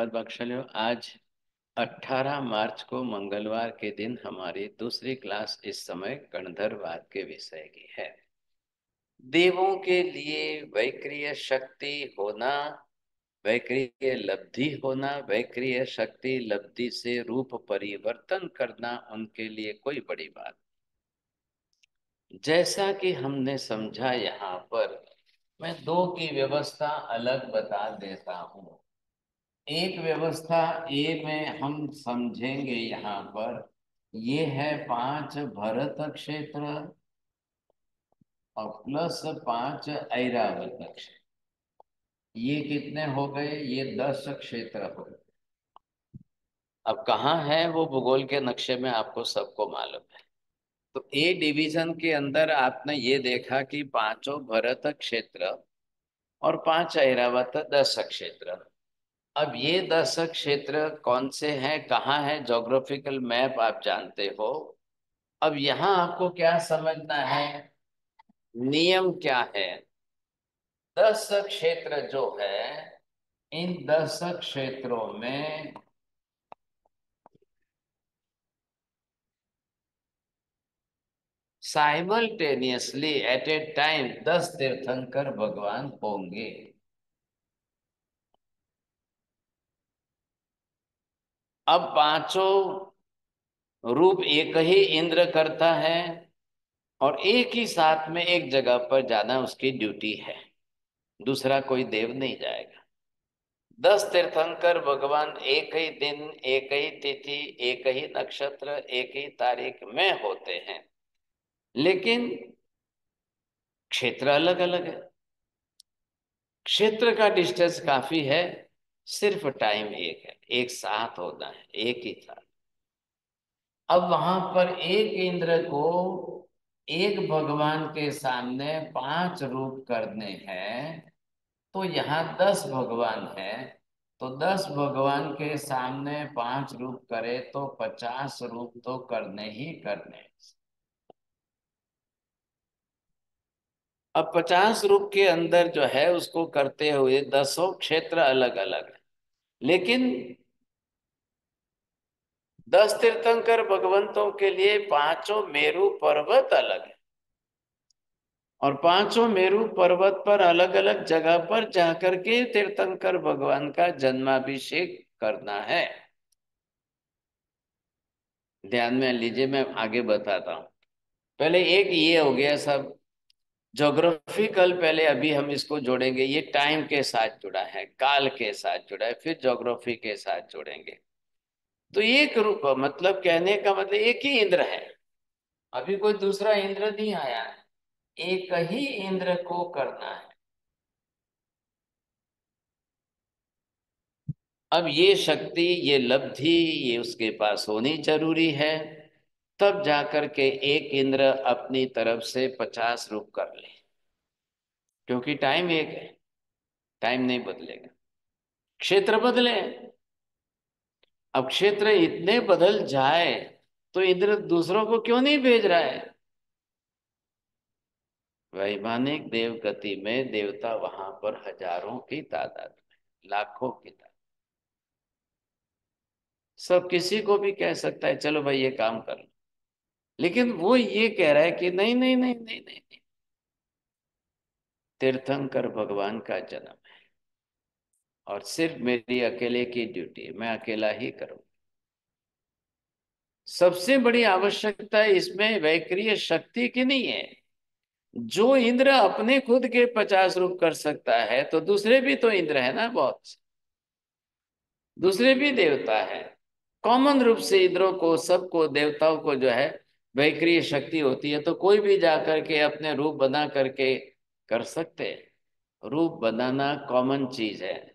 धन्यवाद बख्शलियो। आज 18 मार्च को मंगलवार के दिन हमारी दूसरी क्लास इस समय गणधरवाद के विषय की है। देवों के लिए वैक्रिय शक्ति होना, वैक्रिय लब्धि होना, वैक्रिय शक्ति लब्धि से रूप परिवर्तन करना उनके लिए कोई बड़ी बात। जैसा कि हमने समझा, यहाँ पर मैं दो की व्यवस्था अलग बता देता हूँ। एक व्यवस्था ए में हम समझेंगे, यहाँ पर ये है 5 भरत क्षेत्र और प्लस 5 ऐरावत क्षेत्र। ये कितने हो गए? ये 10 क्षेत्र हो गए। अब कहाँ है वो भूगोल के नक्शे में आपको सबको मालूम है। तो ए डिवीजन के अंदर आपने ये देखा कि पांचों भरत क्षेत्र और 5 ऐरावत 10 क्षेत्र। अब ये 10 क्षेत्र कौन से हैं, कहाँ है? ज्योग्राफिकल मैप आप जानते हो। अब यहाँ आपको क्या समझना है, नियम क्या है। 10 क्षेत्र जो है, इन 10 क्षेत्रों में साइमल्टेनियसली एट ए टाइम 10 तीर्थंकर भगवान होंगे। अब पांचों रूप एक ही इंद्र करता है और एक ही साथ में एक जगह पर जाना उसकी ड्यूटी है, दूसरा कोई देव नहीं जाएगा। 10 तीर्थंकर भगवान एक ही दिन, एक ही तिथि, एक ही नक्षत्र, एक ही तारीख में होते हैं, लेकिन क्षेत्र अलग अलग है। क्षेत्र का डिस्टेंस काफी है, सिर्फ टाइम एक है, एक साथ होना है, एक ही साथ। अब वहां पर एक इंद्र को एक भगवान के सामने 5 रूप करने हैं, तो यहाँ 10 भगवान है, तो 10 भगवान के सामने 5 रूप करे तो 50 रूप तो करने ही करने। अब 50 रूप के अंदर जो है उसको करते हुए 10 क्षेत्र अलग अलग है, लेकिन 10 तीर्थंकर भगवंतों के लिए पांचों मेरु पर्वत अलग है और पांचों मेरु पर्वत पर अलग अलग जगह पर जाकर के तीर्थंकर भगवान का जन्माभिषेक करना है। ध्यान में लीजिए, मैं आगे बताता हूँ। पहले एक ये हो गया सब ज्योग्राफिकल, पहले अभी हम इसको जोड़ेंगे। ये टाइम के साथ जुड़ा है, काल के साथ जुड़ा है, फिर ज्योग्राफी के साथ जोड़ेंगे। तो एक रूप मतलब कहने का मतलब एक ही इंद्र है, अभी कोई दूसरा इंद्र नहीं आया है, एक ही इंद्र को करना है। अब ये शक्ति, ये लब्धि, ये उसके पास होनी जरूरी है, तब जाकर के एक इंद्र अपनी तरफ से 50 रूप कर ले, क्योंकि टाइम एक है, टाइम नहीं बदलेगा, क्षेत्र बदले। अब क्षेत्र इतने बदल जाए तो इंद्र दूसरों को क्यों नहीं भेज रहा है? वैमानिक देव गति में देवता वहां पर हजारों की तादाद में, लाखों की तादाद, सब किसी को भी कह सकता है चलो भाई ये काम कर लो, लेकिन वो ये कह रहा है कि नहीं नहीं नहीं नहीं नहीं, नहीं। तीर्थंकर भगवान का जन्म है और सिर्फ मेरी अकेले की ड्यूटी है, मैं अकेला ही करूं। सबसे बड़ी आवश्यकता इसमें वैक्रिय शक्ति की नहीं है। जो इंद्र अपने खुद के 50 रूप कर सकता है, तो दूसरे भी तो इंद्र है ना, बहुत से दूसरे भी देवता है। कॉमन रूप से इंद्रों को, सबको, देवताओं को जो है वैक्रिय शक्ति होती है, तो कोई भी जाकर के अपने रूप बना करके कर सकते हैं। रूप बनाना कॉमन चीज है।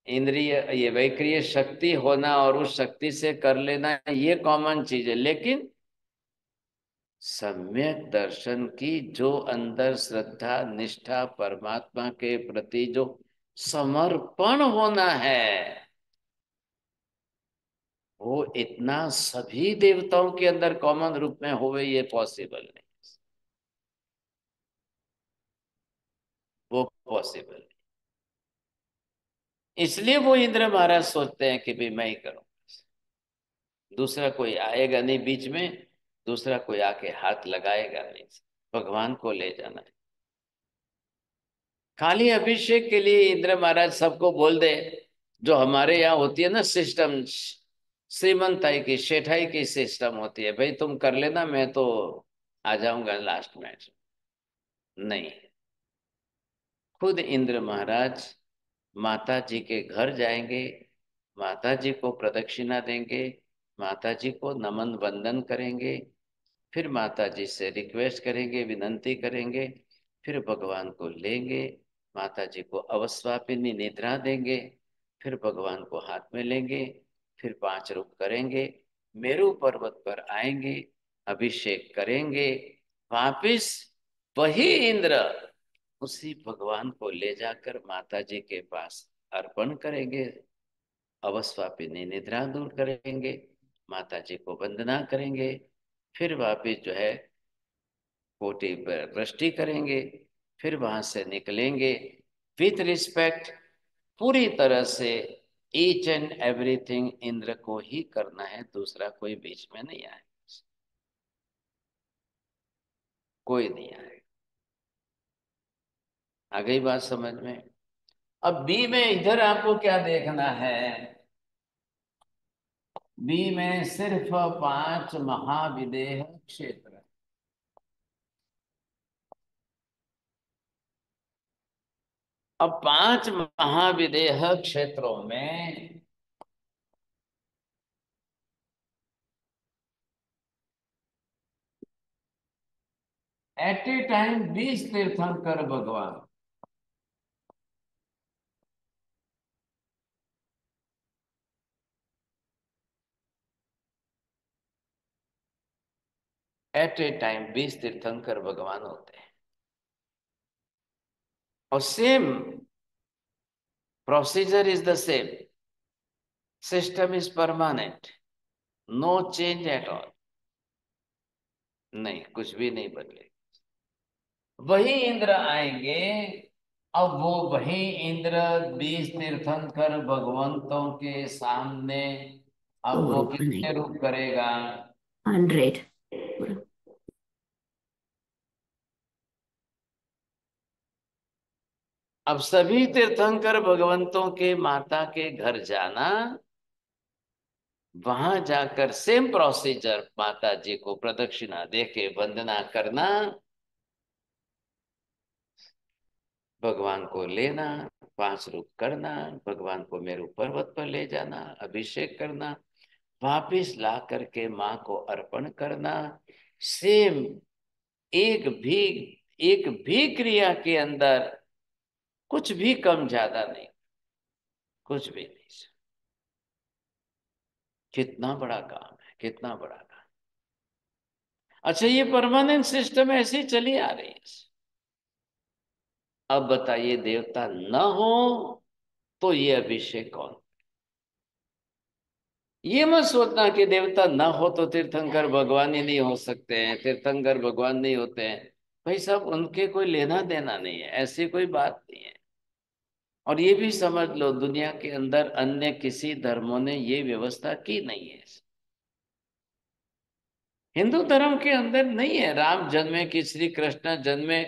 इंद्रिय, ये वैक्रिय शक्ति होना और उस शक्ति से कर लेना, ये कॉमन चीज है। लेकिन सम्यक दर्शन की जो अंदर श्रद्धा, निष्ठा, परमात्मा के प्रति जो समर्पण होना है, वो इतना सभी देवताओं के अंदर कॉमन रूप में होवे, ये पॉसिबल नहीं, वो पॉसिबल नहीं। इसलिए वो इंद्र महाराज सोचते हैं कि भाई मैं ही करूं, दूसरा कोई आएगा नहीं बीच में, दूसरा कोई आके हाथ लगाएगा नहीं, भगवान को ले जाना है। खाली अभिषेक के लिए इंद्र महाराज सबको बोल दे, जो हमारे यहाँ होती है ना सिस्टम, श्रीमंताई की शेठाई की सिस्टम होती है, भाई तुम कर लेना मैं तो आ जाऊंगा लास्ट मैच। नहीं, खुद इंद्र महाराज माता जी के घर जाएंगे, माता जी को प्रदक्षिणा देंगे, माता जी को नमन वंदन करेंगे, फिर माता जी से रिक्वेस्ट करेंगे, विनंती करेंगे, फिर भगवान को लेंगे, माता जी को अवस्वापिनी निद्रा देंगे, फिर भगवान को हाथ में लेंगे, फिर 5 रूप करेंगे, मेरू पर्वत पर आएंगे, अभिषेक करेंगे, वापिस वही इंद्र उसी भगवान को ले जाकर माता जी के पास अर्पण करेंगे, अवस्वापिनी निद्रा दूर करेंगे, माता जी को वंदना करेंगे, फिर वापिस जो है कोटि पर वृष्टि करेंगे, फिर वहां से निकलेंगे विथ रिस्पेक्ट, पूरी तरह से ईच एंड एवरीथिंग इंद्र को ही करना है, दूसरा कोई बीच में नहीं आए, कोई नहीं आए। आ गई बात समझ में? अब बी में इधर आपको क्या देखना है, बी में सिर्फ 5 महाविदेह क्षेत्र। अब 5 महाविदेह क्षेत्रों में एट ए टाइम 20 तीर्थंकर भगवान, एट ए टाइम 20 तीर्थंकर भगवान होते हैं, और same procedure is the same, system is permanent, no change at all, नहीं कुछ भी नहीं बदले, वही इंद्र आएंगे। अब वो वही इंद्र 20 तीर्थंकर भगवंतों के सामने अब तो वो रूप कितने नहीं, रूप करेगा? 100 पूरा। अब सभी तीर्थंकर भगवंतों के माता के घर जाना, वहां जाकर सेम प्रोसीजर, माता जी को प्रदक्षिणा देके वंदना करना, भगवान को लेना, 5 रूप करना, भगवान को मेरू पर्वत पर ले जाना, अभिषेक करना, वापिस ला करके माँ को अर्पण करना, सेम, एक भी एक भी क्रिया के अंदर कुछ भी कम ज्यादा नहीं, कुछ भी नहीं। कितना बड़ा काम है, कितना बड़ा काम। अच्छा, ये परमानेंट सिस्टम ऐसे ही चली आ रही है। अब बताइए, देवता न हो तो ये अभिषेक कौन? ये मत सोचना कि देवता न हो तो तीर्थंकर भगवान ही नहीं हो सकते हैं, तीर्थंकर भगवान नहीं होते हैं। भाई साहब, उनके कोई लेना देना नहीं है, ऐसी कोई बात नहीं है। और ये भी समझ लो, दुनिया के अंदर अन्य किसी धर्मों ने ये व्यवस्था की नहीं है, हिंदू धर्म के अंदर नहीं है। राम जन्मे कि श्री कृष्ण जन्मे,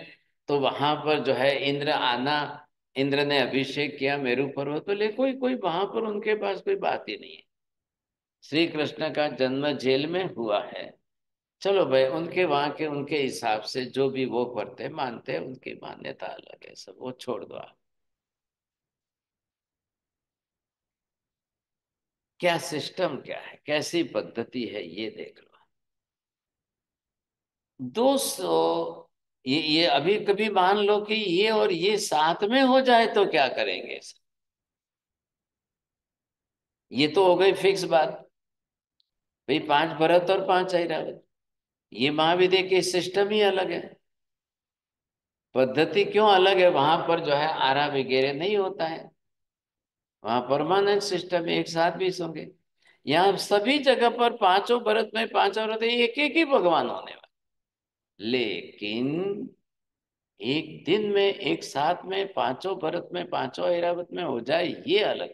तो वहां पर जो है इंद्र आना, इंद्र ने अभिषेक किया मेरू पर्वत पर, ले कोई कोई वहां पर उनके पास कोई बात ही नहीं है। श्री कृष्ण का जन्म जेल में हुआ है, चलो भाई उनके वहां के उनके हिसाब से जो भी वो करते मानते हैं, उनकी मान्यता अलग है, सब वो छोड़ दो आप। क्या सिस्टम क्या है, कैसी पद्धति है, ये देख लो। 200, ये अभी कभी मान लो कि ये और ये साथ में हो जाए तो क्या करेंगे? ये तो हो गई फिक्स बात, भाई 5 भरत और 5 ऐरावत, ये महाविद्या के सिस्टम ही अलग है। पद्धति क्यों अलग है? वहां पर जो है आरा वगैरह नहीं होता है, वहां परमानेंट सिस्टम एक साथ भी होंगे। यहाँ सभी जगह पर 5 भरत में 5 औरतें, एक एक ही भगवान होने वाले। लेकिन एक दिन में एक साथ में पांचों भरत में पांचों ऐरावत में हो जाए, ये अलग।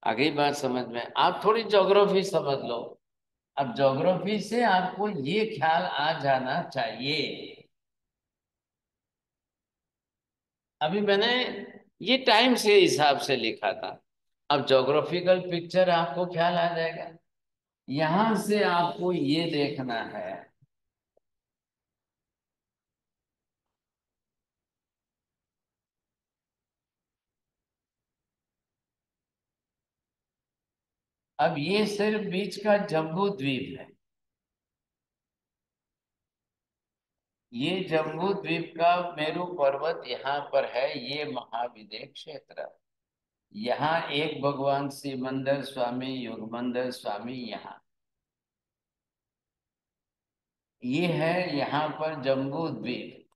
आगे बात समझ में, आप थोड़ी ज्योग्राफी समझ लो। अब ज्योग्राफी से आपको ये ख्याल आ जाना चाहिए। अभी मैंने ये टाइम से हिसाब से लिखा था। अब ज्योग्राफिकल पिक्चर आपको ख्याल आ जाएगा। यहां से आपको ये देखना है, अब ये सिर्फ बीच का जम्बू द्वीप है। ये जम्बू द्वीप का मेरू पर्वत यहाँ पर है, ये महाविद्य क्षेत्र। यहाँ एक भगवान सिमंदर स्वामी योगमंदर स्वामी यहाँ, ये है यहाँ पर जम्बू द्वीप।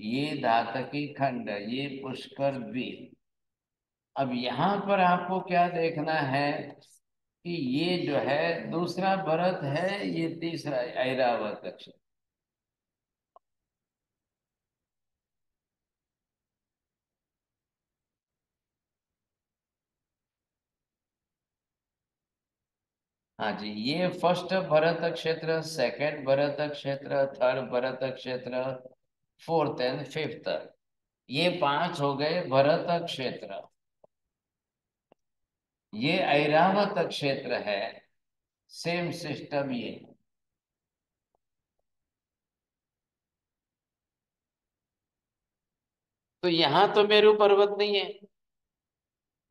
ये धातकी खंड, ये पुष्कर द्वीप। अब यहाँ पर आपको क्या देखना है कि ये जो है दूसरा भरत है, ये तीसरा ऐरावत क्षेत्र। हाँ जी, ये फर्स्ट भरत क्षेत्र, सेकंड भरत क्षेत्र, थर्ड भरत क्षेत्र, फोर्थ एंड फिफ्थ, ये पांच हो गए भरत क्षेत्र। ये ऐरावत क्षेत्र है, सेम सिस्टम ये। तो यहाँ तो मेरू पर्वत नहीं है,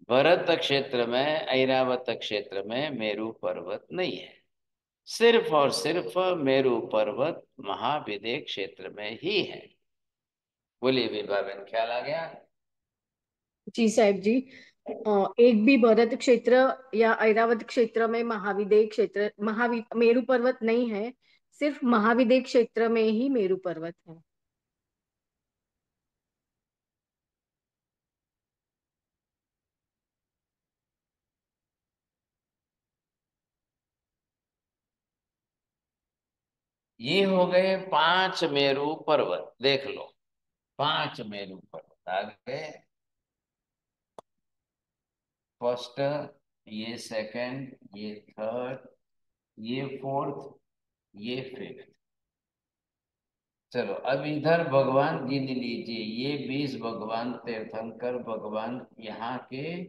भरत क्षेत्र में ऐरावत क्षेत्र में मेरू पर्वत नहीं है। सिर्फ और सिर्फ मेरू पर्वत महाविद्य क्षेत्र में ही है। बोलिए विभा बहन, ख्याल आ गया? जी साहब जी। एक भी भरत क्षेत्र या ऐरावत क्षेत्र में महाविद्य क्षेत्र मेरु पर्वत नहीं है। सिर्फ महाविद्य क्षेत्र में ही मेरु पर्वत है। ये हो गए पांच मेरू पर्वत, देख लो। पांच मेरू पर्वत आ गए। फर्स्ट, ये सेकंड, ये थर्ड, ये फोर्थ, ये फिफ्थ। चलो अब इधर भगवान गिन लीजिए, ये 20 भगवान तीर्थंकर भगवान यहाँ के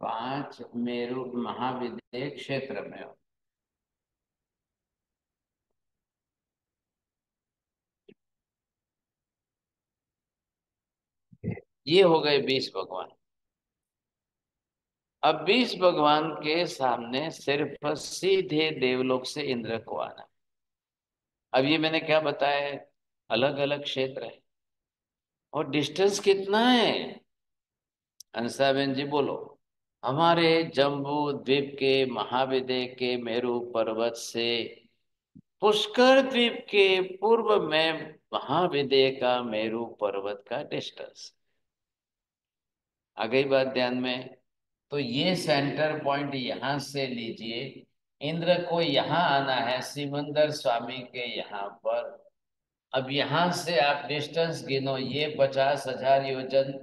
पांच मेरु महाविद्य क्षेत्र में हो। ये हो गए 20 भगवान। अब 20 भगवान के सामने सिर्फ सीधे देवलोक से इंद्र को आना। अब ये मैंने क्या बताया है, अलग अलग क्षेत्र है और डिस्टेंस कितना है? अंसाबेन जी बोलो। हमारे जम्बू द्वीप के महाविद्य के मेरू पर्वत से पुष्कर द्वीप के पूर्व में महाविद्य का मेरू पर्वत का डिस्टेंस। आ गई बात ध्यान में? तो ये सेंटर पॉइंट यहां से लीजिए। इंद्र को यहाँ आना है सिमंदर स्वामी के यहाँ पर। अब यहां से आप डिस्टेंस गिनो, ये 50,000 योजन,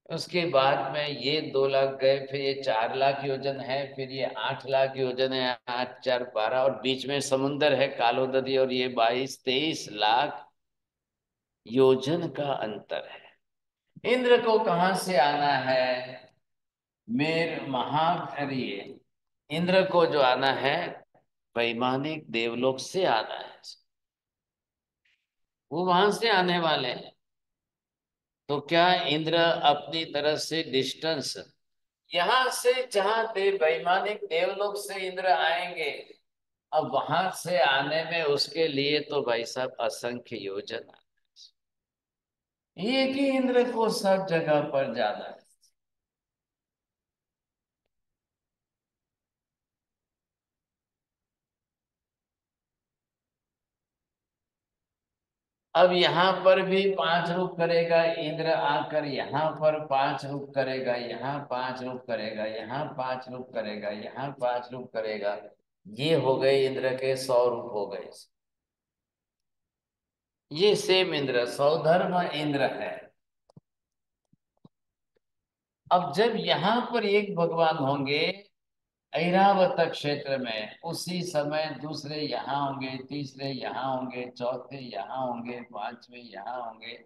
उसके बाद में ये 2 लाख गए, फिर ये 4 लाख योजन है, फिर ये 8 लाख योजन है, 8 4 12, और बीच में समुंदर है कालो नदी, और ये 22-23 लाख योजन का अंतर है। इंद्र को कहां से आना है? मेर महागरीय। इंद्र को जो आना है वैमानिक देवलोक से आना है, वो वहां से आने वाले हैं। तो क्या इंद्र अपनी तरफ से डिस्टेंस, यहां से जहां वैमानिक देवलोक से इंद्र आएंगे, अब वहां से आने में उसके लिए तो भाई साहब असंख्य योजन, एक ही इंद्र को सब जगह पर जाना है। अब यहाँ पर भी 5 रूप करेगा इंद्र आकर, यहाँ पर 5 रूप करेगा, यहाँ 5 रूप करेगा, यहाँ 5 रूप करेगा, यहाँ 5 रूप करेगा। ये हो गए इंद्र के 100 रूप हो गए। ये सेम इंद्र सौधर्म इंद्र है। अब जब यहाँ पर एक भगवान होंगे ऐरावत क्षेत्र में, उसी समय दूसरे यहाँ होंगे, तीसरे यहाँ होंगे, चौथे यहाँ होंगे, पांचवे यहाँ होंगे।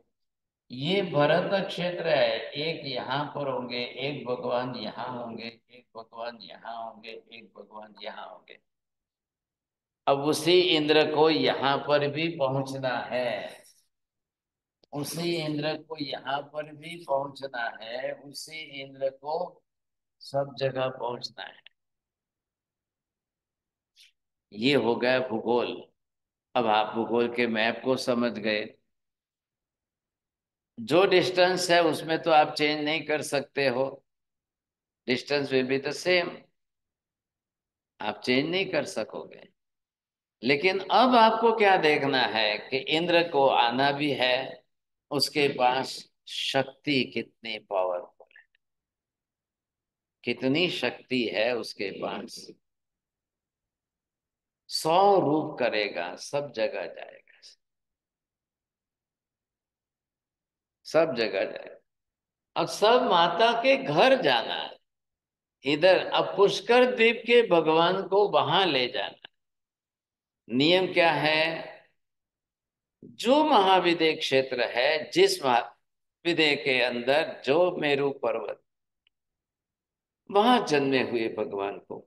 ये भरत क्षेत्र है, एक यहाँ पर होंगे, एक भगवान यहाँ होंगे, एक भगवान यहाँ होंगे, एक भगवान यहाँ होंगे। अब उसी इंद्र को यहाँ पर भी पहुंचना है, उसी इंद्र को यहाँ पर भी पहुंचना है, उसी इंद्र को सब जगह पहुंचना है। ये हो गया भूगोल। अब आप भूगोल के मैप को समझ गए। जो डिस्टेंस है उसमें तो आप चेंज नहीं कर सकते हो, distance will be the same, आप चेंज नहीं कर सकोगे। लेकिन अब आपको क्या देखना है कि इंद्र को आना भी है, उसके पास शक्ति कितनी पावरफुल है, कितनी शक्ति है उसके पास। 100 रूप करेगा, सब जगह जाएगा, सब जगह जाएगा। अब सब माता के घर जाना है, इधर अब पुष्कर द्वीप के भगवान को वहां ले जाना। नियम क्या है? जो महाविद्य क्षेत्र है, जिस महाविद्य के अंदर जो मेरु पर्वत, वहां जन्मे हुए भगवान को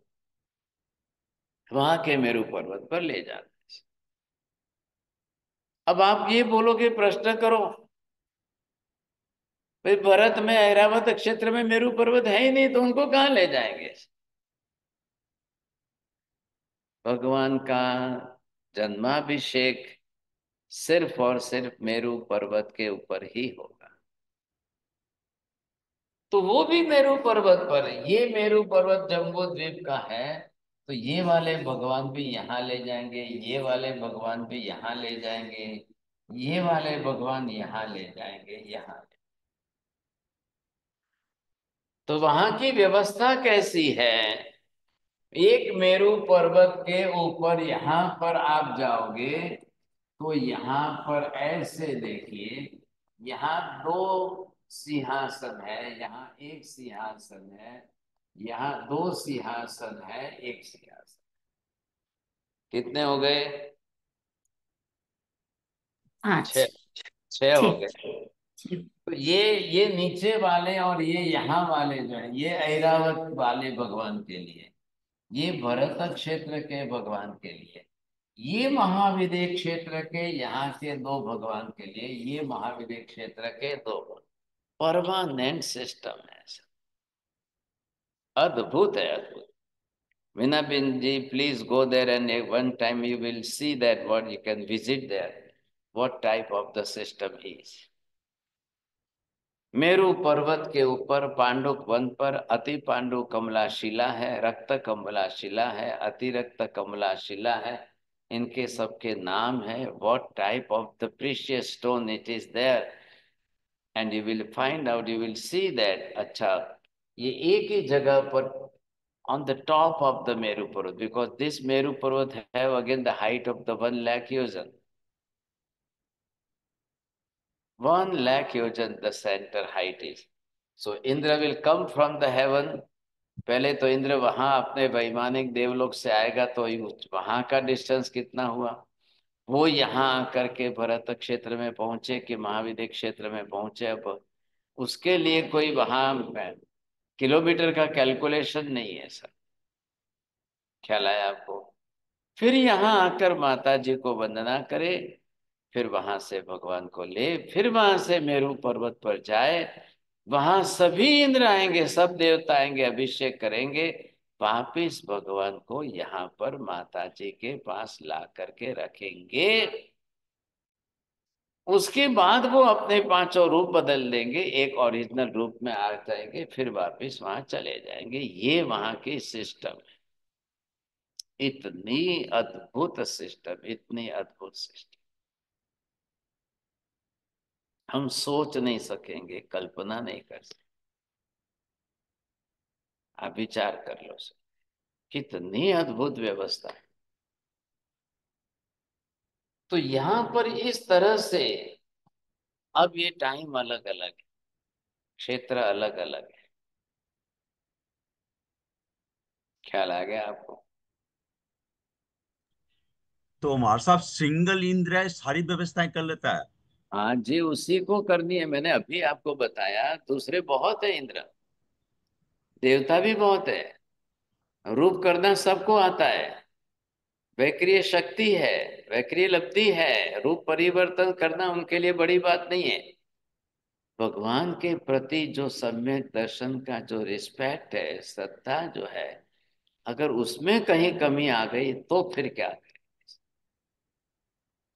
वहां के मेरु पर्वत पर ले जाना। अब आप ये बोलोगे, प्रश्न करो, भाई भारत में ऐरावत क्षेत्र में मेरु पर्वत है ही नहीं, तो उनको कहाँ ले जाएंगे? भगवान का जन्माभिषेक सिर्फ और सिर्फ मेरु पर्वत के ऊपर ही होगा। तो वो भी मेरु पर्वत पर है। ये मेरु पर्वत जम्बू द्वीप का है, तो ये वाले भगवान भी यहाँ ले जाएंगे, ये वाले भगवान भी यहाँ ले जाएंगे, ये वाले भगवान यहाँ ले जाएंगे, यहाँ। तो वहां की व्यवस्था कैसी है? एक मेरु पर्वत के ऊपर यहाँ पर आप जाओगे तो यहाँ पर ऐसे देखिए, यहाँ दो सिंहासन है, यहाँ एक सिंहासन है, यहाँ दो सिंहासन है, एक सिंहासन। कितने हो गए? 5 छह। छह हो 6 गए। तो ये नीचे वाले और ये यहाँ वाले जो है, ये ऐरावत वाले भगवान के लिए, ये भरत क्षेत्र के भगवान के लिए, ये महाविद्य क्षेत्र के यहाँ के दो भगवान के लिए, ये महाविद्य क्षेत्र के दो। परमानेंट सिस्टम है, अद्भुत है, अद्भुत। मीना बिन ji, please go there and one time you will see that what you can visit there, what type of the system is. Meru पर्वत के ऊपर पांडुक वन पर अति पांडु कमला शिला है, रक्त कमला शिला है, अति रक्त कमला शिला है, इनके सबके नाम है। What type of the precious stone it is there, and you will find out, you will see that. अच्छा, ये एक ही जगह पर on the top of the Meru Parvat, because this Meru Parvat have again the height of the 1 lakh yojan. 1 lakh yojan the center height is. So Indra will come from the heaven. पहले तो इंद्र वहां अपने वैमानिक देवलोक से आएगा, तो वहां का डिस्टेंस कितना हुआ, वो यहाँ आकर के भरत क्षेत्र में पहुंचे कि महाविद्य क्षेत्र में पहुंचे। अब उसके लिए कोई वहां किलोमीटर का कैलकुलेशन नहीं है सर, ख्याल आया आपको? फिर यहाँ आकर माता जी को वंदना करे, फिर वहां से भगवान को ले, फिर वहां से मेरु पर्वत पर जाए, वहां सभी इंद्र आएंगे, सब देवता आएंगे, अभिषेक करेंगे, वापिस भगवान को यहाँ पर माता जी के पास ला करके रखेंगे। उसके बाद वो अपने पांचों रूप बदल देंगे, एक ओरिजिनल रूप में आ जाएंगे, फिर वापिस वहां चले जाएंगे। ये वहां की सिस्टम है। इतनी अद्भुत सिस्टम, इतनी अद्भुत सिस्टम, हम सोच नहीं सकेंगे, कल्पना नहीं कर सकते। आप विचार कर लो सर, कितनी अद्भुत व्यवस्था है। तो यहाँ पर इस तरह से अब ये टाइम अलग अलग है, क्षेत्र अलग अलग है। ख्याल आ गया आपको? तो हमारे साहब सिंगल इंद्र सारी व्यवस्थाएं कर लेता है? हाँ जी, उसी को करनी है। मैंने अभी आपको बताया, दूसरे बहुत है इंद्र, देवता भी बहुत है। रूप करना सबको आता है, वैक्रिय शक्ति है, वैक्रिय लब्धि है। रूप परिवर्तन करना उनके लिए बड़ी बात नहीं है। भगवान के प्रति जो सम्यक दर्शन का जो रिस्पेक्ट है, श्रद्धा जो है, अगर उसमें कहीं कमी आ गई तो फिर क्या करें?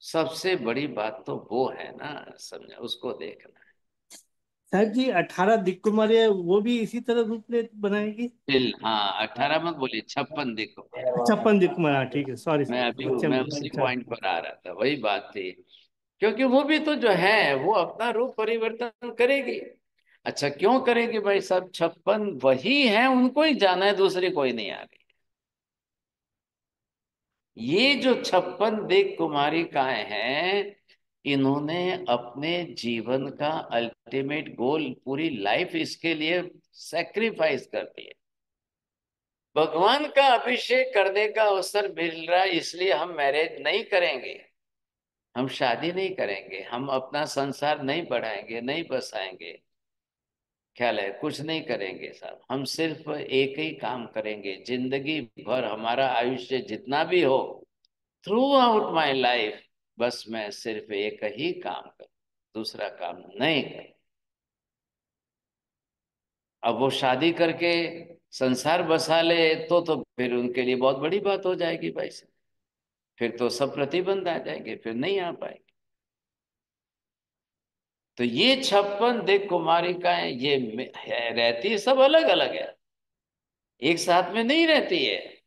सबसे बड़ी बात तो वो है ना, समझा, उसको देखना। साहब जी 18 दिक्कुमारी है, वो भी इसी तरह रूप ले बनाएगी? हाँ, 18 मत बोलिए, 56 देखो। 56 दिक्कुमारी, हाँ ठीक है, सॉरी मैं सर, अभी बच्चे मैं में- उसी अच्छा। पॉइंट पर आ रहा था, वही बात थी। क्योंकि वो भी तो जो है वो अपना रूप परिवर्तन करेगी। अच्छा, क्यों करेगी भाई साहब? 56 वही है, उनको ही जाना है, दूसरी कोई नहीं आ रही। ये जो 56 देव कुमारिकाएं हैं, इन्होंने अपने जीवन का अल्टीमेट गोल, पूरी लाइफ इसके लिए सेक्रीफाइस कर दी है। भगवान का अभिषेक करने का अवसर मिल रहा है, इसलिए हम मैरिज नहीं करेंगे, हम शादी नहीं करेंगे, हम अपना संसार नहीं बढ़ाएंगे, नहीं बसाएंगे। ख्याल है? कुछ नहीं करेंगे साहब, हम सिर्फ एक ही काम करेंगे जिंदगी भर, हमारा आयुष्य जितना भी हो, थ्रू आउट माई लाइफ, बस मैं सिर्फ एक ही काम करूं, दूसरा काम नहीं करूं। अब वो शादी करके संसार बसा ले तो फिर उनके लिए बहुत बड़ी बात हो जाएगी भाई साहब। फिर तो सब प्रतिबंध आ जाएंगे, फिर नहीं आ पाएंगे। तो ये 56 देव कुमारिकाएं ये रहती सब अलग अलग है, एक साथ में नहीं रहती है।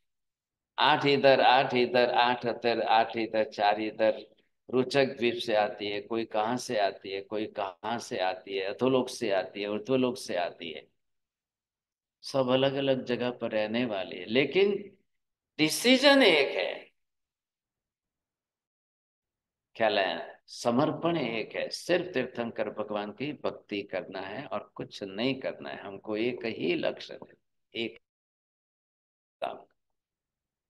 8 इधर, 8 इधर, 8 इधर, 8 इधर, 4 इधर। रोचक द्वीप से आती है, कोई कहाँ से आती है, कोई कहाँ से आती है, अधोलोक से आती है, ऊर्ध्वलोक से आती है। सब अलग अलग जगह पर रहने वाली है, लेकिन डिसीजन एक है। ख्याल है? समर्पण एक है, सिर्फ तीर्थंकर भगवान की भक्ति करना है और कुछ नहीं करना है। हमको एक ही लक्ष्य है, एक काम।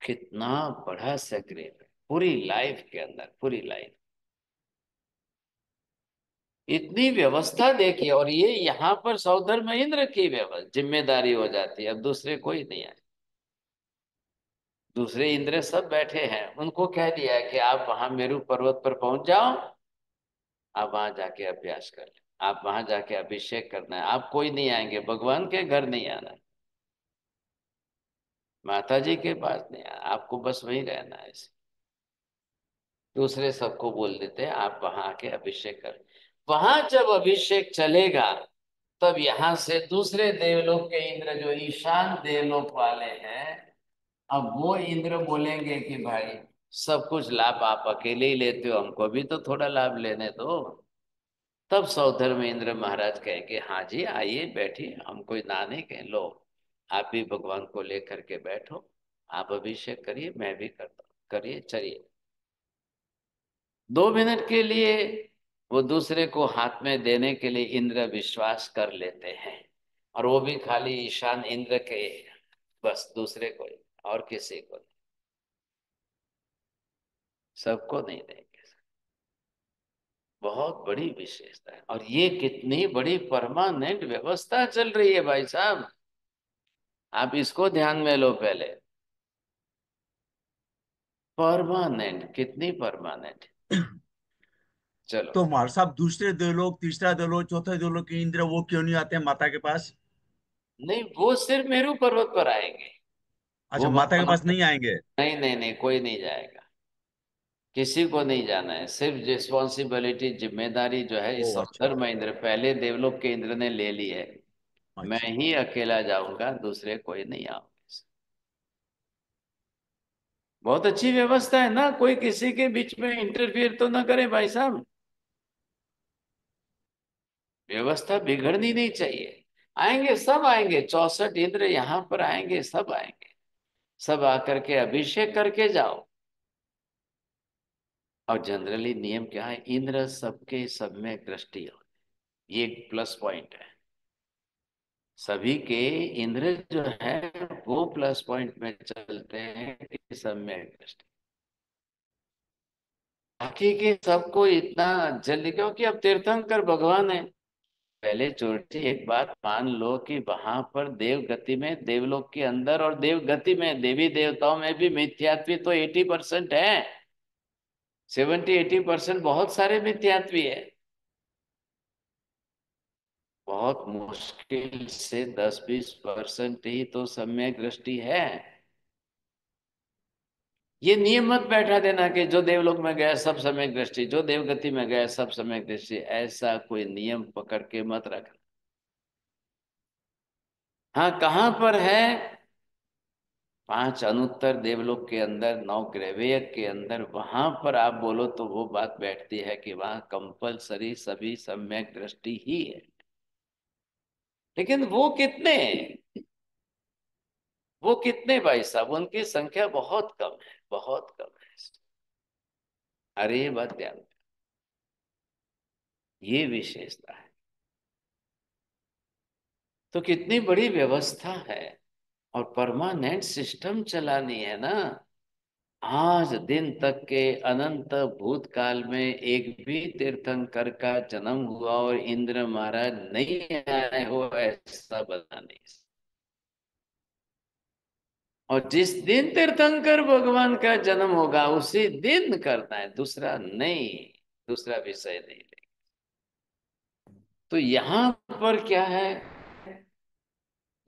कितना बड़ा सेक्रेट है पूरी लाइफ के अंदर, पूरी लाइफ। इतनी व्यवस्था देखिए, और ये यहाँ पर सौधर में इंद्र की व्यवस्था जिम्मेदारी हो जाती है, अब दूसरे कोई नहीं है। दूसरे इंद्र सब बैठे हैं, उनको कह दिया है कि आप वहां मेरू पर्वत पर पहुंच जाओ, आप वहां जाके अभ्यास कर लें, आप वहां जाके अभिषेक करना है, आप कोई नहीं आएंगे, भगवान के घर नहीं आना है, माता जी के पास नहीं आना, आपको बस वहीं रहना है। दूसरे सबको बोल देते हैं आप वहां आके अभिषेक कर। वहां जब अभिषेक चलेगा, तब यहाँ से दूसरे देवलोक के इंद्र जो ईशान देवलोक वाले हैं, अब वो इंद्र बोलेंगे कि भाई सब कुछ लाभ आप अकेले ही लेते हो, हमको भी तो थोड़ा लाभ लेने दो। तब सौधर में इंद्र महाराज कहेंगे, हाँ जी आइए बैठिए, हम कोई ना नहीं कहें, लो आप भी भगवान को लेकर के बैठो, आप अभिषेक करिए, मैं भी करता हूँ, करिए, चलिए। 2 मिनट के लिए वो दूसरे को हाथ में देने के लिए इंद्र विश्वास कर लेते हैं, और वो भी खाली ईशान इंद्र के, बस दूसरे को ही, और किसी को नहीं, सबको नहीं देंगे। बहुत बड़ी विशेषता है, और ये कितनी बड़ी परमानेंट व्यवस्था चल रही है भाई साहब, आप इसको ध्यान में लो पहले। परमानेंट, कितनी परमानेंट। चलो, तो हमारे साहब दूसरे देवलोक, तीसरा देवलोक, चौथा देवलोक के इंद्र वो क्यों नहीं आते हैं माता के पास? नहीं वो सिर्फ मेरू पर्वत पर आएंगे, अच्छा, वो माता के वहां पास नहीं आएंगे? नहीं नहीं नहीं, कोई नहीं जाएगा, किसी को नहीं जाना है। सिर्फ रिस्पॉन्सिबिलिटी, जिम्मेदारी जो है ओ इस अच्छा। सौंदर्य में इंद्र, पहले देवलोक के इंद्र ने ले ली है। मैं अच्छा। ही अकेला जाऊंगा, दूसरे कोई नहीं आऊंगे। बहुत अच्छी व्यवस्था है ना, कोई किसी के बीच में इंटरफियर तो ना करे भाई साहब। व्यवस्था बिगड़नी नहीं चाहिए। आएंगे, सब आएंगे, 64 इंद्र यहाँ पर आएंगे, सब आएंगे, सब आकर के अभिषेक करके जाओ। और जनरली नियम क्या है, इंद्र सबके सब में दृष्टि हो, ये एक प्लस पॉइंट है। सभी के इंद्र जो है वो प्लस पॉइंट में चलते हैं कि सब में दृष्टि। बाकी के सबको इतना जल्दी, क्योंकि अब तीर्थंकर भगवान है। पहले छोटी एक बात मान लो कि वहां पर देव गति में, देवलोक के अंदर और देव गति में, देवी देवताओं में भी मिथ्यात्वी तो 80% है। 70-80% बहुत सारे मिथ्यात्वी है। बहुत मुश्किल से 10-20% ही तो सम्यक दृष्टि है। ये नियम मत बैठा देना कि जो देवलोक में गया सब सम्यक दृष्टि, जो देवगति में गया सब सम्यक दृष्टि, ऐसा कोई नियम पकड़ के मत रखना। हाँ, कहाँ पर है? 5 अनुत्तर देवलोक के अंदर, 9 ग्रहवेयक के अंदर, वहां पर आप बोलो तो वो बात बैठती है कि वहां कंपलसरी सभी सम्यक दृष्टि ही है। लेकिन वो कितने, वो कितने भाई साहब, उनकी संख्या बहुत कम है, बहुत कम है। अरे ये बात ध्यान में, ये विशेषता है। तो कितनी बड़ी व्यवस्था है, और परमानेंट सिस्टम चलानी है ना। आज दिन तक के अनंत भूतकाल में एक भी तीर्थंकर का जन्म हुआ और इंद्र महाराज नहीं आए हो, ऐसा बना नहीं। और जिस दिन तीर्थंकर भगवान का जन्म होगा उसी दिन करना है, दूसरा नहीं, दूसरा विषय नहीं। तो यहां पर क्या है,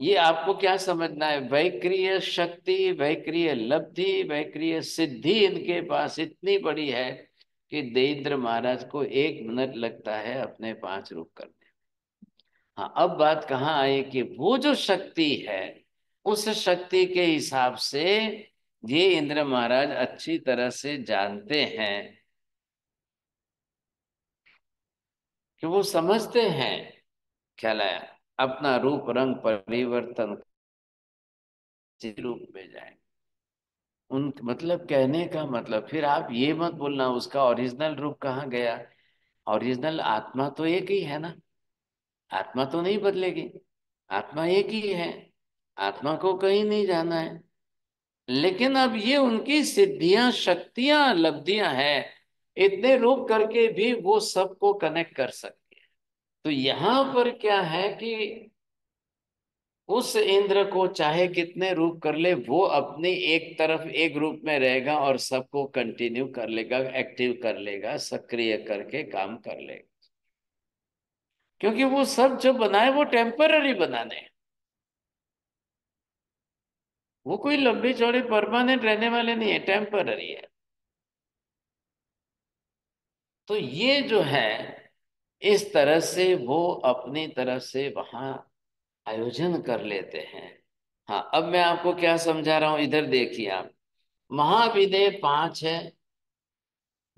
ये आपको क्या समझना है, वैक्रिय शक्ति, वैक्रिय लब्धि, वैक्रिय सिद्धि इनके पास इतनी बड़ी है कि देवेंद्र महाराज को 1 मिनट लगता है अपने 5 रूप करने। हाँ, अब बात कहाँ आई कि वो जो शक्ति है, उस शक्ति के हिसाब से ये इंद्र महाराज अच्छी तरह से जानते हैं कि वो समझते हैं, ख्याल आया, अपना रूप रंग परिवर्तन रूप में जाए। उन मतलब कहने का मतलब, फिर आप ये मत बोलना उसका ओरिजिनल रूप कहाँ गया। ओरिजिनल आत्मा तो एक ही है ना, आत्मा तो नहीं बदलेगी, आत्मा एक ही है, आत्मा को कहीं नहीं जाना है। लेकिन अब ये उनकी सिद्धियां, शक्तियां, लब्धियां हैं, इतने रूप करके भी वो सबको कनेक्ट कर सकती है। तो यहां पर क्या है कि उस इंद्र को चाहे कितने रूप कर ले, वो अपनी एक तरफ एक रूप में रहेगा और सबको कंटिन्यू कर लेगा, एक्टिव कर लेगा, सक्रिय करके काम कर लेगा। क्योंकि वो सब जो बनाए वो टेम्पररी बनाने हैं, वो कोई लंबी चौड़ी परमानेंट रहने वाले नहीं है, टेम्पररी है। तो ये जो है, इस तरह से वो अपनी तरफ से वहां आयोजन कर लेते हैं। हाँ, अब मैं आपको क्या समझा रहा हूं, इधर देखिए आप। महाविद्य 5 है,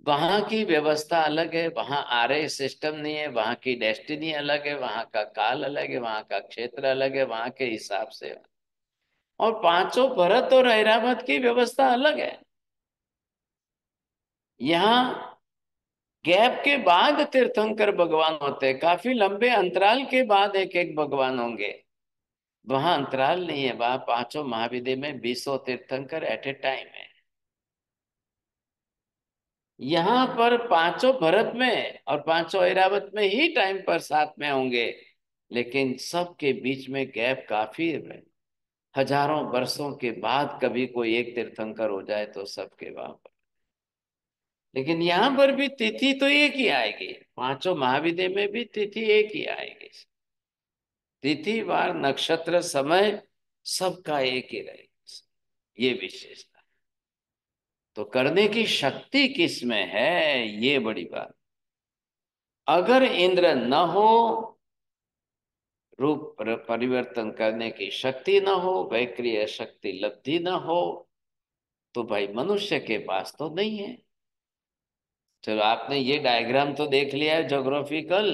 वहां की व्यवस्था अलग है, वहां आर्य सिस्टम नहीं है, वहां की डेस्टिनी अलग है, वहां का काल अलग है, वहां का क्षेत्र अलग है, वहां के हिसाब से। और 5 भरत और ऐरावत की व्यवस्था अलग है। यहाँ गैप के बाद तीर्थंकर भगवान होते हैं, काफी लंबे अंतराल के बाद एक एक भगवान होंगे। वहां अंतराल नहीं है, वहां 5 महाविद्य में 20 तीर्थंकर एट ए टाइम है। यहाँ पर 5 भरत में और 5 ऐरावत में ही टाइम पर साथ में होंगे, लेकिन सबके बीच में गैप काफी है। हजारों वर्षों के बाद कभी कोई एक तीर्थंकर हो जाए तो सबके वहां पर। लेकिन यहाँ पर भी तिथि तो एक ही आएगी, 5 महाविद्य में भी तिथि एक ही आएगी। तिथि वार नक्षत्र समय सबका एक ही रहेगा, ये विशेषता। तो करने की शक्ति किसमें है, ये बड़ी बात। अगर इंद्र न हो, रूप परिवर्तन करने की शक्ति न हो, वैक्रिय शक्ति लब्धि न हो, तो भाई मनुष्य के पास तो नहीं है। चलो, आपने ये डायग्राम तो देख लिया है, ज्योग्राफिकल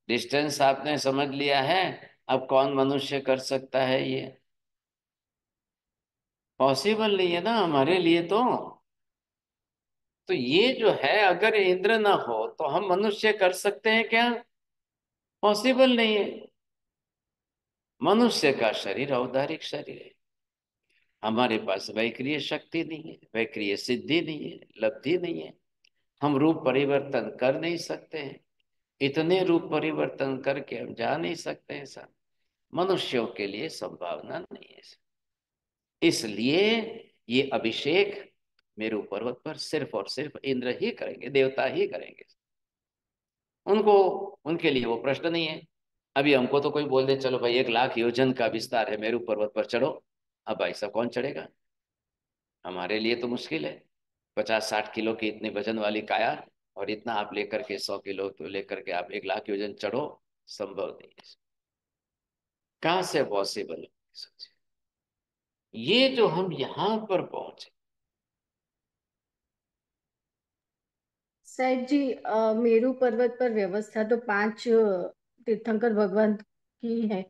डिस्टेंस आपने समझ लिया है। अब कौन मनुष्य कर सकता है ये? पॉसिबल नहीं है ना हमारे लिए तो। तो ये जो है, अगर इंद्र ना हो तो हम मनुष्य कर सकते हैं क्या? पॉसिबल नहीं है। मनुष्य का शरीर औदारिक शरीर है, हमारे पास वैक्रिय शक्ति नहीं है, वैक्रिय सिद्धि नहीं है, लब्धि नहीं है, हम रूप परिवर्तन कर नहीं सकते हैं, इतने रूप परिवर्तन करके हम जा नहीं सकते हैं सर, मनुष्यों के लिए संभावना नहीं है सर। इसलिए ये अभिषेक मेरू पर्वत पर सिर्फ और सिर्फ इंद्र ही करेंगे, देवता ही करेंगे। उनको, उनके लिए वो प्रश्न नहीं है। अभी हमको तो कोई बोल दे चलो भाई 1,00,000 योजन का विस्तार है, मेरू पर्वत पर चढ़ो, अब भाई साहब कौन चढ़ेगा? हमारे लिए तो मुश्किल है। 50-60 किलो की इतनी वजन वाली काया, और इतना आप लेकर के 100 किलो तो लेकर के आप 1,00,000 योजन चढ़ो, संभव नहीं है। कहाँ से पॉसिबल है? सोचिए, ये जो हम यहाँ पर पहुंचे। साहिब जी, मेरू पर्वत पर व्यवस्था तो 5 तीर्थंकर भगवान की है,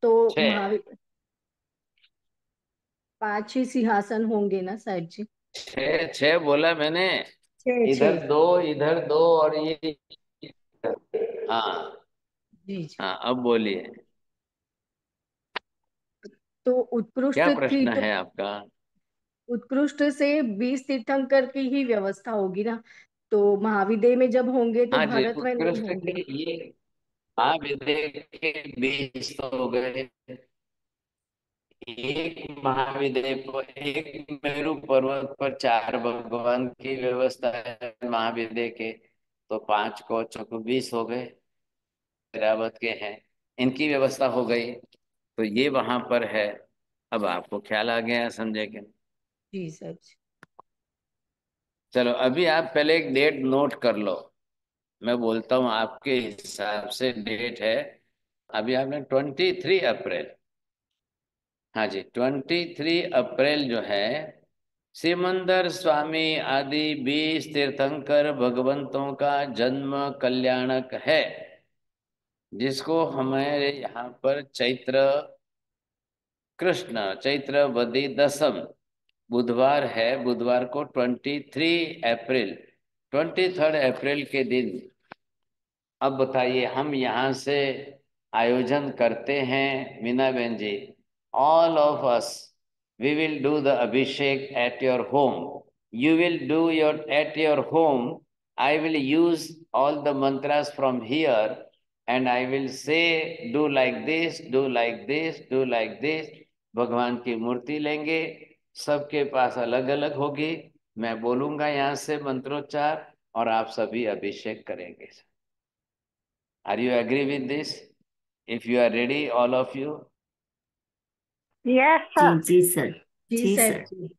तो 6 महावीर 5 ही सिंहासन होंगे ना साहिब जी? 6 बोला मैंने। छह इधर छह 2, इधर 2, और ये हाँ। जी जी। हाँ, अब बोलिए, तो उत्कृष्ट क्या प्रश्न तीर्थ, है आपका? उत्कृष्ट से 20 तीर्थंकर की ही व्यवस्था होगी ना? तो महाविदय में जब होंगे तो हाँ जी, भारत में नहीं उत्कृष्ट होंगे। के ये महाविद्य के 20 तो हो गए। एक महाविद्य पर, एक मेरू पर्वत पर 4 भगवान की व्यवस्था है महाविद्य के, तो 5 को 20 हो गए, ऐरावत के हैं, इनकी व्यवस्था हो गई, तो ये वहां पर है। अब आपको ख्याल आ गया, समझे कि नहीं? जी सर जी। चलो अभी आप पहले एक डेट नोट कर लो, मैं बोलता हूँ आपके हिसाब से डेट है। अभी आपने 23 अप्रैल, हाँ जी 23 अप्रैल जो है, सिमंदर स्वामी आदि 20 तीर्थंकर भगवंतों का जन्म कल्याणक है, जिसको हमारे यहाँ पर चैत्र कृष्ण चैत्र वदी दसम बुधवार है, बुधवार को 23 अप्रैल, 23 अप्रैल के दिन। अब बताइए, हम यहाँ से आयोजन करते हैं मीना बहन जी, all of us we will do the abhishek at your home, you will do your at your home, I will use all the mantras from here, and I will say do like this, do like this, do like this. भगवान की मूर्ति लेंगे, सबके पास अलग अलग होगी, मैं बोलूंगा यहाँ से मंत्रोच्चार, और आप सभी अभिषेक करेंगे। Are you agree with this? If you are ready, all of you. Yes, जी sir. जी सर। जी जी साहब सर। जी।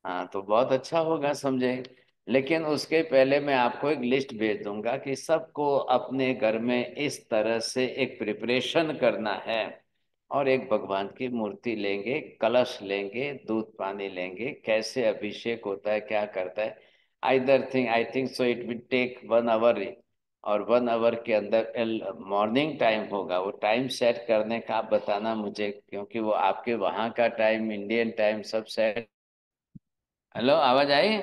हाँ, तो बहुत अच्छा होगा, समझे। लेकिन उसके पहले मैं आपको एक लिस्ट भेज दूंगा कि सबको अपने घर में इस तरह से एक प्रिपरेशन करना है, और एक भगवान की मूर्ति लेंगे, कलश लेंगे, दूध पानी लेंगे, कैसे अभिषेक होता है, क्या करता है। I think so it will take 1 hour, और 1 आवर के अंदर मॉर्निंग टाइम होगा, वो टाइम सेट करने का आप बताना मुझे, क्योंकि वो आपके वहाँ का टाइम, इंडियन टाइम सब सेट। हेलो, आवाज आई?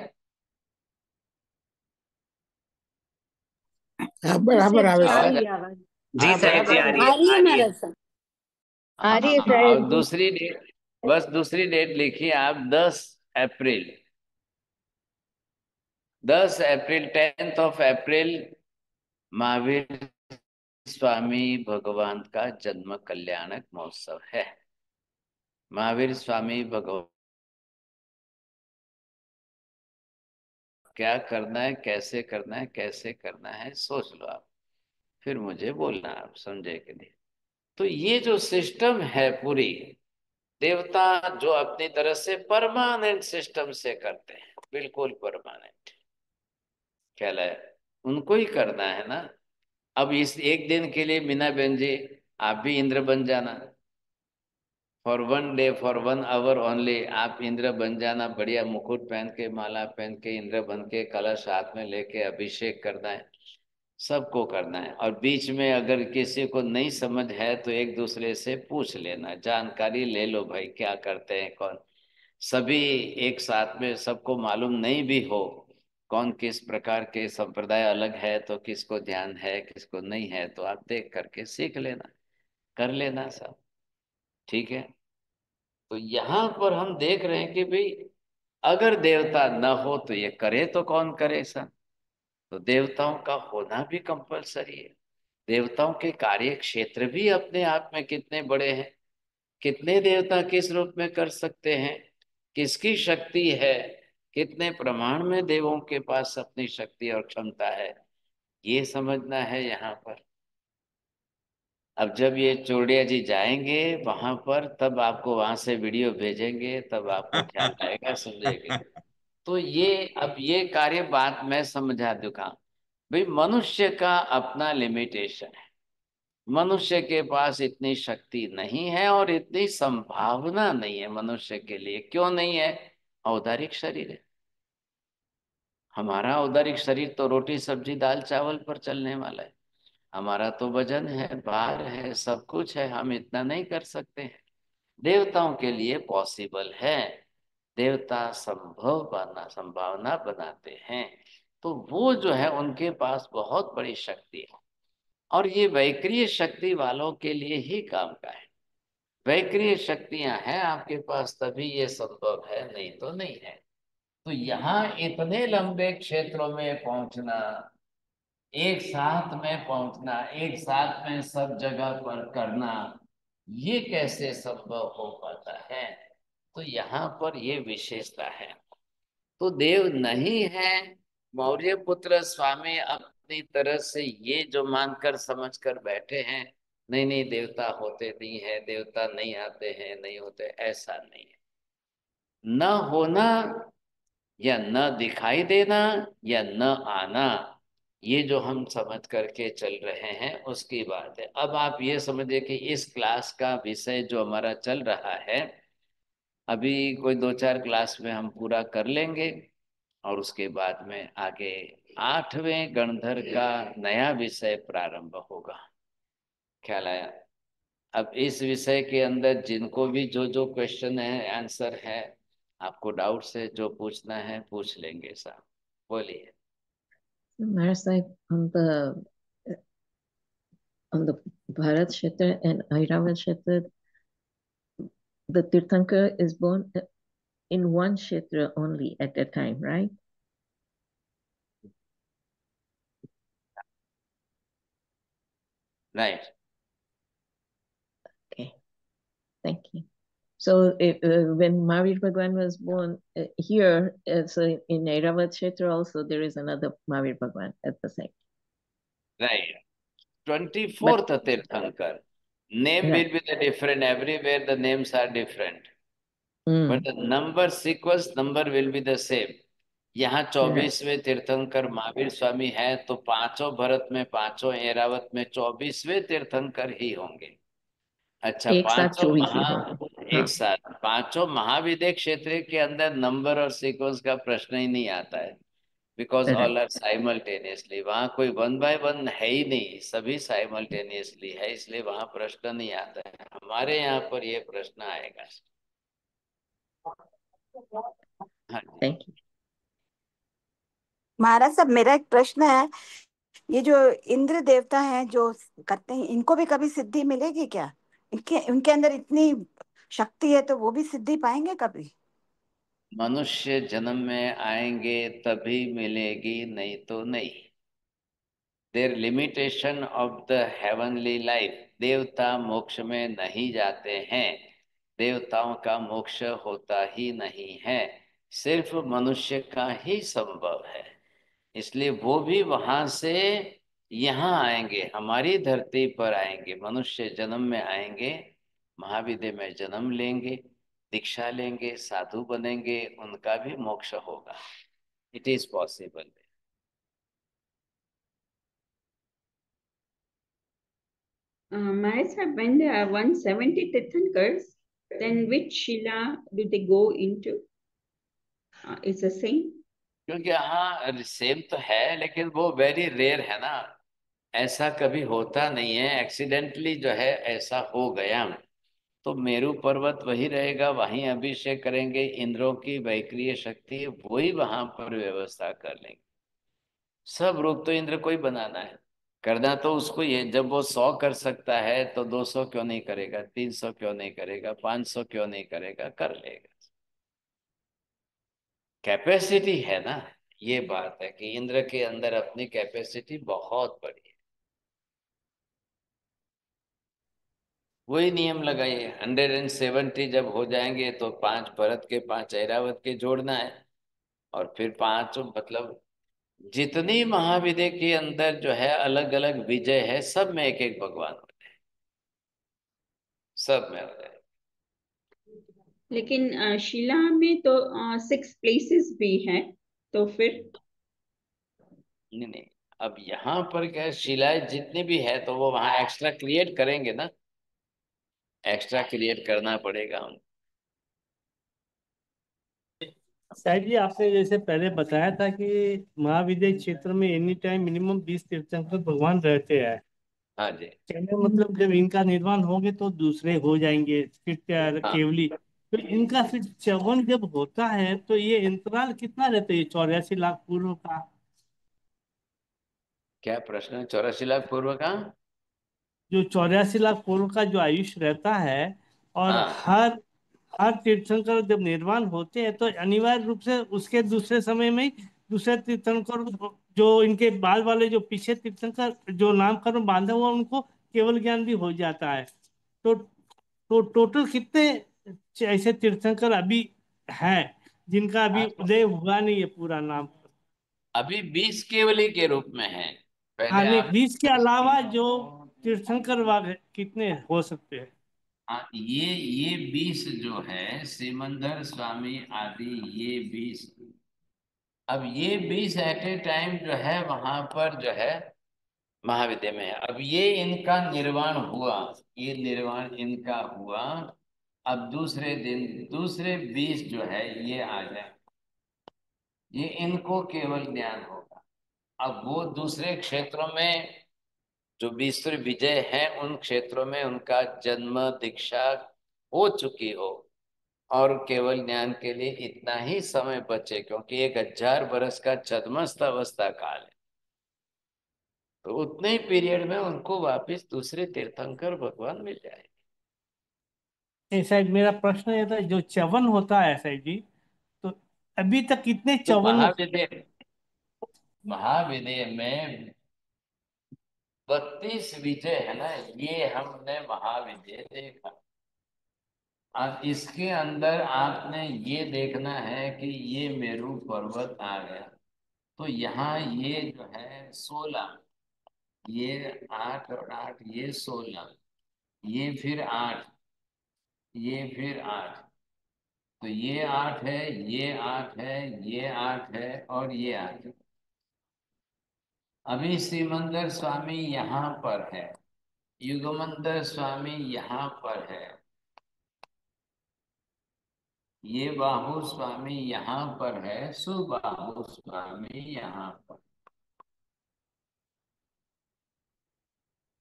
हाँ, जी बराबर साहब जी, आवे आ आवाज सर। रही आ है आवाज। जी हाँ, साहब जी बराबर आ आवे। रही है, आ रही आ है रही है। नारद आ रही है हाँ, और साहिब जी। दूसरी डेट, बस दूसरी डेट लिखिए आप, 10 अप्रैल, 10 अप्रैल, 10th of April, Mahavir Swami भगवान का जन्म कल्याणक महोत्सव है। महावीर स्वामी भगवान क्या करना है, कैसे करना है, कैसे करना है, सोच लो आप, फिर मुझे बोलना, आप समझे कि नहीं। तो ये जो सिस्टम है पूरी, देवता जो अपनी तरह से परमानेंट सिस्टम से करते हैं, बिल्कुल परमानेंट, ख्याल है, उनको ही करना है ना। अब इस एक दिन के लिए मीना बहन जी, आप भी इंद्र बन जाना, for 1 day, for 1 hour only, आप इंद्र बन जाना, बढ़िया मुकुट पहन के, माला पहन के, इंद्र बन के, कलश हाथ में लेके अभिषेक करना है, सबको करना है। और बीच में अगर किसी को नहीं समझ है तो एक दूसरे से पूछ लेना, जानकारी ले लो भाई क्या करते हैं कौन। सभी एक साथ में सबको मालूम नहीं भी हो कौन किस प्रकार के संप्रदाय अलग है, तो किसको ध्यान है किसको नहीं है, तो आप देख करके सीख लेना, कर लेना सब। ठीक है। तो यहाँ पर हम देख रहे हैं कि भाई अगर देवता न हो तो ये करे तो कौन करे ऐसा। तो देवताओं का होना भी कंपलसरी है। देवताओं के कार्य क्षेत्र भी अपने आप में कितने बड़े हैं, कितने देवता किस रूप में कर सकते हैं, किसकी शक्ति है, कितने प्रमाण में देवों के पास अपनी शक्ति और क्षमता है, ये समझना है यहाँ पर। अब जब ये चोड़िया जी जाएंगे वहां पर, तब आपको वहां से वीडियो भेजेंगे, तब आपको ख्याल आएगा, समझेंगे। तो ये अब ये कार्य बात मैं समझा दूंगा। भाई मनुष्य का अपना लिमिटेशन है, मनुष्य के पास इतनी शक्ति नहीं है और इतनी संभावना नहीं है मनुष्य के लिए। क्यों नहीं है? औदारिक शरीर है हमारा। औदारिक शरीर तो रोटी सब्जी दाल चावल पर चलने वाला है। हमारा तो वजन है, भार है, सब कुछ है, हम इतना नहीं कर सकते हैं। देवताओं के लिए पॉसिबल है। देवता संभावना बनाते हैं। तो वो जो है उनके पास बहुत बड़ी शक्ति है, और ये वैक्रिय शक्ति वालों के लिए ही काम का है। वैक्रिय शक्तियां हैं आपके पास तभी ये संभव है, नहीं तो नहीं है। तो यहाँ इतने लंबे क्षेत्रों में पहुंचना, एक साथ में पहुंचना, एक साथ में सब जगह पर करना, ये कैसे संभव हो पाता है? तो यहाँ पर ये विशेषता है। तो देव नहीं है। मौर्य पुत्र स्वामी अपनी तरह से ये जो मानकर समझकर बैठे हैं, नहीं नहीं देवता होते नहीं है, देवता नहीं आते हैं, नहीं होते, ऐसा नहीं है। न होना या न दिखाई देना या न आना, ये जो हम समझ करके चल रहे हैं उसकी बात है। अब आप ये समझिए कि इस क्लास का विषय जो हमारा चल रहा है, अभी कोई 2-4 क्लास में हम पूरा कर लेंगे, और उसके बाद में आगे 8वें गणधर का नया विषय प्रारंभ होगा। ख्याल आया? अब इस विषय के अंदर जिनको भी जो जो क्वेश्चन है, आंसर है, आपको डाउट से जो पूछना है पूछ लेंगे साहब। बोलिए। Maharaj Sahib, on the Bharat Kshetra and Airavat Kshetra, the Tirthankar is born in one Kshetra only at that time, right? Right. Okay, thank you. So when Mahavir Bhagwan was born here, so in Airavat Kshetra also there is another Mahavir Bhagwan at the same. Right. 24th Tirthankar. Name Right. will be the different. Everywhere the names are different. But Mm, the number sequence number will be the same. यहाँ right. 24वें तीर्थंकर महावीर स्वामी है, तो पांचों भरत में, पांचों ऐरावत में 24वें तीर्थंकर ही होंगे। अच्छा, एक साथ पांचों 24 ही होंगे। एक हाँ, साथ पांचों महाविद्य क्षेत्र के अंदर नंबर और सीक्वेंस का प्रश्न ही नहीं आता है, because all right. Are simultaneously. वहां कोई 1 by 1 है ही नहीं, सभी साइमल्टेनियसली है, इसलिए वहां प्रश्न नहीं आता है। हमारे यहाँ पर ये प्रश्न आएगा। हाँ जी। Thank you. महाराज साहब, मेरा एक प्रश्न है। ये जो इंद्र देवता हैं जो करते हैं, इनको भी कभी सिद्धि मिलेगी क्या? इनके उनके अंदर इतनी शक्ति है तो वो भी सिद्धि पाएंगे कभी? मनुष्य जन्म में आएंगे तभी मिलेगी, नहीं तो नहीं। There limitation of the heavenly life. देवता मोक्ष में नहीं जाते हैं, देवताओं का मोक्ष होता ही नहीं है, सिर्फ मनुष्य का ही संभव है। इसलिए वो भी वहां से यहाँ आएंगे, हमारी धरती पर आएंगे, मनुष्य जन्म में आएंगे, महाविद्या में जन्म लेंगे, दीक्षा लेंगे, साधु बनेंगे, उनका भी मोक्ष होगा। It is possible. Maharaj Sahib, when there are 170 Tirthankars, then which Shila do they go into? It's the same? क्योंकि हाँ सेम तो है, लेकिन वो वेरी रेयर है ना, ऐसा कभी होता नहीं है, एक्सीडेंटली जो है ऐसा हो गया। तो मेरू पर्वत वही रहेगा, वहीं अभिषेक करेंगे, इंद्रों की वैक्रिय शक्ति वही वहां पर व्यवस्था कर लेंगे। सब रूप तो इंद्र को ही बनाना है, करना तो उसको ये। जब वो 100 कर सकता है तो 200 क्यों नहीं करेगा, 300 क्यों नहीं करेगा, 500 क्यों नहीं करेगा, कर लेगा। कैपेसिटी है ना, ये बात है कि इंद्र के अंदर अपनी कैपेसिटी बहुत बड़ी है। वही नियम लगाइए, 170 जब हो जाएंगे तो 5 भरत के, 5 ऐरावत के जोड़ना है, और फिर 5 मतलब जितनी महाविद्या के अंदर जो है अलग अलग विजय है, सब में एक एक भगवान हो जाए, सब में हो जाए। लेकिन शिला में तो 6 प्लेसेस भी हैं, तो फिर नहीं नहीं, अब यहाँ पर क्या है, शिलाएं जितनी भी है तो वो वहां एक्स्ट्रा क्रिएट करेंगे ना, एक्स्ट्रा क्रिएट करना पड़ेगा उनको। साहिब जी, आपने जैसे पहले बताया था कि महाविद्या क्षेत्र में एनी टाइम मिनिमम 20 तीर्थंकर भगवान रहते हैं। हाँ जी। कहने का मतलब जब इनका निर्माण होंगे तो दूसरे हो जाएंगे, फिर हाँ, केवली। तो इनका फिर च्यवन जब होता है तो ये अंतराल कितना रहता है, 84 लाख पूर्व का? क्या प्रश्न है? 84 लाख पूर्व का? जो 84 लाख पूर्व का जो आयुष्य रहता है, और हाँ, हर हर तीर्थंकर जब निर्माण होते हैं तो अनिवार्य रूप से उसके दूसरे समय में ही दूसरे तीर्थंकर, जो इनके बाद वाले जो पीछे तीर्थंकर जो नामकरण बांधा हुआ, उनको केवल ज्ञान भी हो जाता है। तो टोटल कितने ऐसे तीर्थंकर अभी हैं जिनका अभी हाँ, तो उदय हुआ नहीं है पूरा नाम? अभी 20 केवली के रूप में है। हाँ, पहले नहीं, आप 20 के अलावा जो तीर्थंकर वाग कितने हो सकते हैं? हाँ, ये 20 जो है, सिमंदर स्वामी आदि, ये 20। अब ये 20 एट ए टाइम जो है वहां पर जो है महाविद्या में है। अब ये इनका निर्वाण हुआ, ये निर्वाण इनका हुआ। अब दूसरे दिन दूसरे 20 जो है ये आ जाए, ये इनको केवल ज्ञान होगा। अब वो दूसरे क्षेत्रों में जो 20 विजय हैं, उन क्षेत्रों में उनका जन्म दीक्षा हो चुकी हो, और केवल ज्ञान के लिए इतना ही समय बचे, क्योंकि 1000 वर्ष का छद्मस्त अवस्था काल है। तो उतने ही पीरियड में उनको वापस दूसरे तीर्थंकर भगवान मिल जाए। शायद मेरा प्रश्न ये था, जो च्यवन होता है शायद जी, तो अभी तक कितने तो च्यवन? महाविद्य महाविद्य में 32 विजय है ना, ये हमने महाविद्य देखा। अब इसके अंदर आपने ये देखना है कि ये मेरू पर्वत आ गया, तो यहाँ ये जो है 16, ये 8 और 8, ये 16, ये फिर 8, ये फिर 8, तो ये 8 है, ये 8 है, ये 8 है, और ये 8 है। अभी सिमंदर स्वामी यहाँ पर है, युगमंतर स्वामी यहाँ पर है, ये बाहु स्वामी यहाँ पर है, सुबाहु स्वामी यहाँ पर।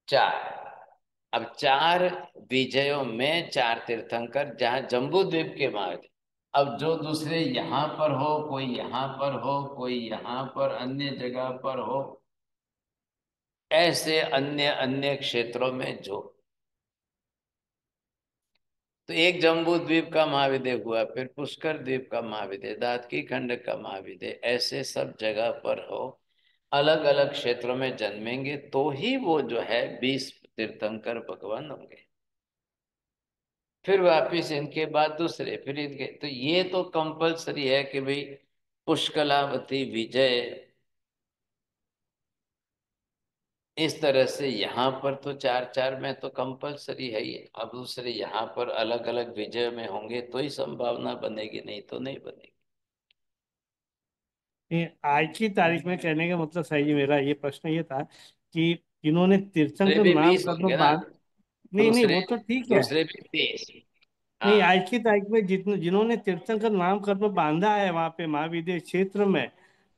4। अब 4 विजयों में 4 तीर्थंकर, जहाँ जम्बू द्वीप के मार्ग। अब जो दूसरे यहाँ पर हो, कोई यहाँ पर हो, कोई यहाँ पर अन्य जगह पर हो, ऐसे अन्य अन्य क्षेत्रों में जो, तो एक जम्बू द्वीप का महाविद्य हुआ, फिर पुष्कर द्वीप का महाविद्य, दादकी खंड का महाविद्य, ऐसे सब जगह पर हो, अलग अलग क्षेत्रों में जन्मेंगे तो ही वो जो है 20 तीर्थंकर भगवान होंगे। फिर वापिस इनके बाद दूसरे, फिर इनके, तो ये तो कंपलसरी है कि भाई पुष्कलावती विजय, इस तरह से यहाँ पर तो 4 4 में तो कंपलसरी है ही। अब दूसरे यहाँ पर अलग अलग विजय में होंगे तो ही संभावना बनेगी, नहीं तो नहीं बनेगी। आज की तारीख में कहने का मतलब सही जी, मेरा ये प्रश्न ये था कि जिन्होंने दूसरे तीर्थंकर भी नाम 20 कर्म होंगे ना, बांध, नहीं नहीं, दूसरे वो तो ठीक है। दूसरे भी 30। नहीं, हाँ, आज की तारीख में जितने जिन्होंने तीर्थंकर नाम कर्म बांधा है वहां पे महाविद्य क्षेत्र में,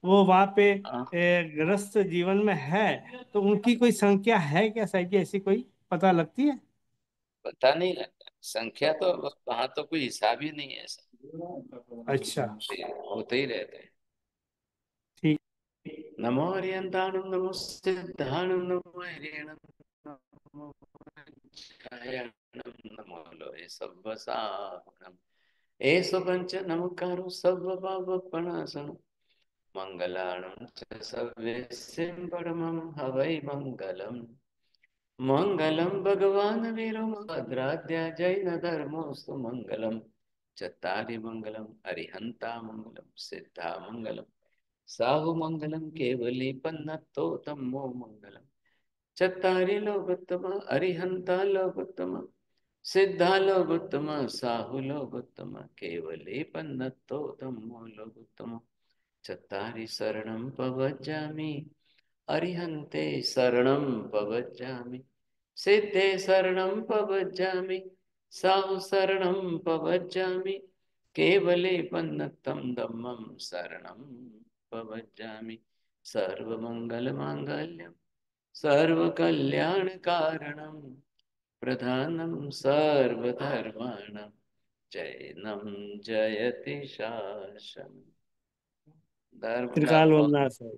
वो वहां पे हाँ, ग्रस्त जीवन में है, तो उनकी कोई संख्या है क्या साहब जी, ऐसी कोई पता लगती है? पता नहीं लगता। संख्या तो वहां तो कोई हिसाब ही नहीं है ऐसा, अच्छा होते ही रहते हैं। ठीक। नमो हरियंताणं नमो सिद्धाणं नमो हरियणं नमो छायाणं नमो लोहे सब्बसाहुणम् एष पंच नमकारो सर्वभावपणासनं मंगलाणं च सर्वेस्यं परमं हवै मंगलम् मंगलम भगवान वीरो भद्राद्या जैन धर्मोस्तु मंगलम चत्तारि मंगलम अरिहंता मंगलम सिद्धा मंगलम साहु मंगलम केवली पन्नतो तमो मंगलम चत्तारि लोकोत्तम अरिहंता लोकोत्तम सिद्धा लोकोत्तम साहु लोकोत्तम केवली पन्नतो तमो लोकोत्तम चत्तारि शरणं पवज्जामि अरिहन्ते शरणं पवज्जामि सिद्धे शरणं पवज्जामि साहु शरणं पवज्जामि केवले पन्नतं धम्मं शरणं पवज्जामि सर्वमङ्गलमाङ्गल्यं सर्वकल्याणकारणं प्रधानं सर्वधर्माणां जैनं जयति शासनं धर्म त्रिकाल वंदना सर।